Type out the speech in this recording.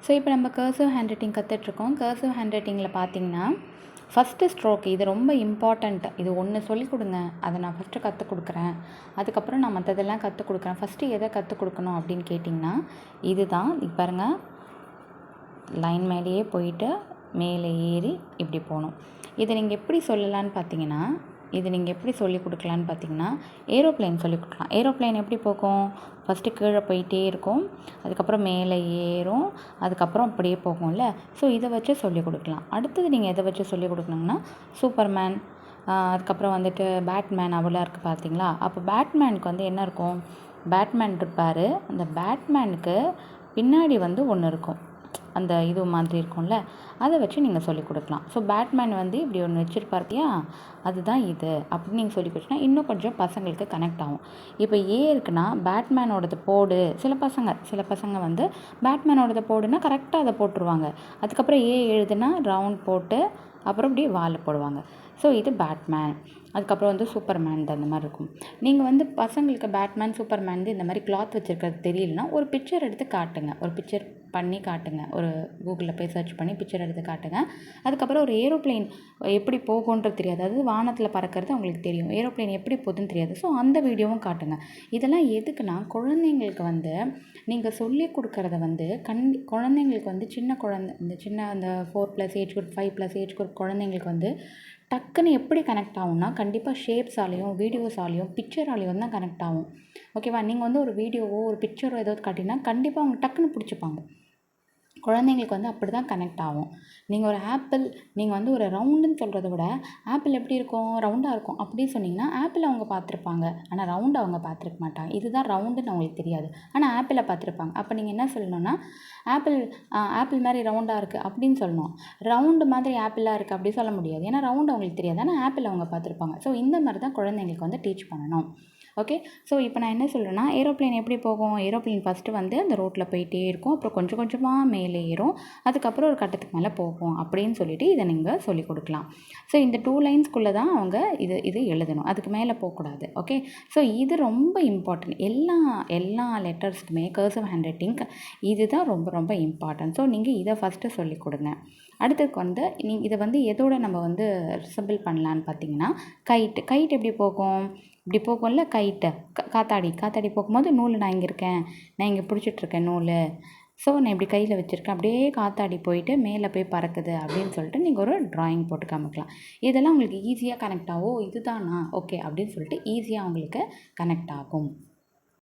So இப்போ நம்ம cursive hand writing கற்றுட்ருக்கோம். கர்சிவ் ஹேண்ட் ரைட்டிங்கில் பார்த்தீங்கன்னா ஃபஸ்ட்டு ஸ்ட்ரோக் இது ரொம்ப இம்பார்ட்டண்ட். இது ஒன்று சொல்லிக் கொடுங்க, அதை நான் ஃபஸ்ட்டு கற்றுக் கொடுக்குறேன், அதுக்கப்புறம் நான் மற்றதெல்லாம் கற்றுக் கொடுக்குறேன். ஃபஸ்ட்டு எதை கற்றுக் கொடுக்கணும் அப்படின்னு கேட்டிங்கன்னா இது தான். பாருங்கள், லைன் மேலேயே போயிட்டு மேலே ஏறி இப்படி போகணும். இதை நீங்கள் எப்படி சொல்லலான்னு பார்த்தீங்கன்னா எப்படி சொல்லிக் கொடுக்கலான்னு பார்த்தீங்கன்னா ஏரோப்ளேன் சொல்லிக் கொடுக்கலாம். ஏரோப்ளேன் எப்படி போகும்? ஃபஸ்ட்டு கீழே போயிட்டே இருக்கும், அதுக்கப்புறம் மேலே ஏறும், அதுக்கப்புறம் அப்படியே போகும்ல. ஸோ இதை வச்சு சொல்லிக் கொடுக்கலாம். அடுத்தது நீங்கள் எதை வச்சு சொல்லிக் கொடுக்கணுங்கன்னா சூப்பர்மேன், அதுக்கப்புறம் வந்துட்டு பேட்மேன் அவ்வளோ இருக்குது பார்த்தீங்களா? அப்போ பேட்மேனுக்கு வந்து என்ன இருக்கும்? பேட்மேன் இருப்பார், அந்த பேட்மேனுக்கு பின்னாடி வந்து ஒன்று இருக்கும், அந்த இது மாதிரி இருக்கும்ல, அதை வச்சு நீங்கள் சொல்லிக் கொடுக்கலாம். ஸோ பேட்மேன் வந்து இப்படி ஒன்று வச்சுருப்பார் இல்லையா, அதுதான் இது அப்படின்னு நீங்கள் சொல்லி கொடுத்தீங்கன்னா இன்னும் கொஞ்சம் பசங்களுக்கு கனெக்ட் ஆகும். இப்போ ஏ இருக்குன்னா பேட்மேனோடது போடு. சில பசங்க வந்து பேட்மேனோடது போடுன்னா கரெக்டாக அதை போட்டுருவாங்க. அதுக்கப்புறம் ஏ எழுதுனா ரவுண்ட் போட்டு அப்புறம் இப்படி வால் போடுவாங்க. ஸோ இது பேட்மேன். அதுக்கப்புறம் வந்து சூப்பர்மேன் அந்த மாதிரி இருக்கும். நீங்கள் வந்து பசங்களுக்கு பேட்மேன் சூப்பர்மேன் இந்த மாதிரி கிளாத் வச்சுருக்கிறது தெரியலனா ஒரு பிக்சர் எடுத்து காட்டுங்க. ஒரு பிக்சர் பண்ணி காட்டுங்க. ஒரு கூகுளில் போய் சர்ச் பண்ணி பிக்சர் எடுத்து காட்டுங்க. அதுக்கப்புறம் ஒரு ஏரோப்ளேன் எப்படி போகுன்றது தெரியாது, அதாவது வானத்தில் பறக்கிறது அவங்களுக்கு தெரியும், ஏரோப்ளேன் எப்படி போகுதுன்னு தெரியாது. ஸோ அந்த வீடியோவும் காட்டுங்க. இதெல்லாம் எதுக்குன்னா குழந்தைங்களுக்கு வந்து நீங்கள் சொல்லிக் கொடுக்குறத வந்து குழந்தைங்களுக்கு வந்து சின்ன அந்த 4+ ஏஜ் குரூப் 5+ ஏஜ் குரூப் குழந்தைங்களுக்கு வந்து டக்குன்னு எப்படி கனெக்ட் ஆகும்னா கண்டிப்பாக ஷேப்ஸாலேயும் வீடியோஸாலேயும் பிக்சராலேயும் தான் கனெக்ட் ஆகும். ஓகேவா? நீங்கள் வந்து ஒரு வீடியோவோ ஒரு பிக்சரோ ஏதாவது காட்டினா கண்டிப்பாக அவங்க டக்குன்னு பிடிச்சிப்பாங்க. குழந்தைங்களுக்கு வந்து அப்படி தான் கனெக்ட் ஆகும். நீங்கள் ஒரு ஆப்பிள் நீங்கள் வந்து ஒரு ரவுண்டுன்னு சொல்கிறத விட ஆப்பிள் எப்படி இருக்கும்? ரவுண்டாக இருக்கும் அப்படின்னு சொன்னிங்கன்னா ஆப்பிள் அவங்க பார்த்துருப்பாங்க, ஆனால் ரவுண்டு அவங்க பார்த்துருக்க மாட்டாங்க. இதுதான் ரவுண்டுன்னு அவங்களுக்கு தெரியாது, ஆனால் ஆப்பிளை பார்த்துருப்பாங்க. அப்போ நீங்கள் என்ன சொல்லணும்னா ஆப்பிள் மாதிரி ரவுண்டாக இருக்குது அப்படின்னு சொல்லணும். ரவுண்டு மாதிரி ஆப்பிளாக இருக்குது அப்படி சொல்ல முடியாது, ஏன்னா ரவுண்டு அவங்களுக்கு தெரியாது, ஆனால் ஆப்பிள் அவங்க பார்த்துருப்பாங்க. ஸோ இந்த மாதிரி தான் குழந்தைங்களுக்கு வந்து டீச் பண்ணணும். ஓகே. ஸோ இப்போ நான் என்ன சொல்கிறேன்னா ஏரோப்ளேன் எப்படி போகும்? ஏரோப்ளேன் ஃபஸ்ட்டு வந்து அந்த ரோட்டில் போயிட்டே இருக்கும், அப்புறம் கொஞ்சம் கொஞ்சமாக மேலே ஏறும், அதுக்கப்புறம் ஒரு கட்டத்துக்கு மேலே போகும் அப்படின்னு சொல்லிட்டு இதை நீங்கள் சொல்லிக் கொடுக்கலாம். ஸோ இந்த 2 லைன்ஸ்குள்ளே தான் அவங்க இது எழுதணும், அதுக்கு மேலே போகக்கூடாது. ஓகே. ஸோ இது ரொம்ப இம்பார்ட்டன்ட். எல்லா லெட்டர்ஸ்க்குமே கர்சிவ் ஹேண்ட் ரைட்டிங் இது தான் ரொம்ப ரொம்ப இம்பார்ட்டன்ட். ஸோ நீங்கள் இதை ஃபஸ்ட்டு சொல்லிக் கொடுங்க. அடுத்ததுக்கு வந்து இதை வந்து எதோட நம்ம வந்து ரிசம்பிள் பண்ணலான்னு பார்த்தீங்கன்னா கைட் எப்படி போகும்? இப்படி போகும்ல கைட்டு, காத்தாடி போகும்போது நூல் நான் இங்கே இருக்கேன், நான் இங்கே பிடிச்சிட்ருக்கேன் நூல், ஸோ நான் இப்படி கையில் வச்சுருக்கேன், அப்படியே காத்தாடி போயிட்டு மேலே போய் பறக்குது அப்படின்னு சொல்லிட்டு நீங்கள் ஒரு ட்ராயிங் போட்டு காமிக்கலாம். இதெல்லாம் உங்களுக்கு ஈஸியாக கனெக்ட் ஆகும். இதுதானா ஓகே அப்படின்னு சொல்லிட்டு ஈஸியாக உங்களுக்கு கனெக்ட் ஆகும்.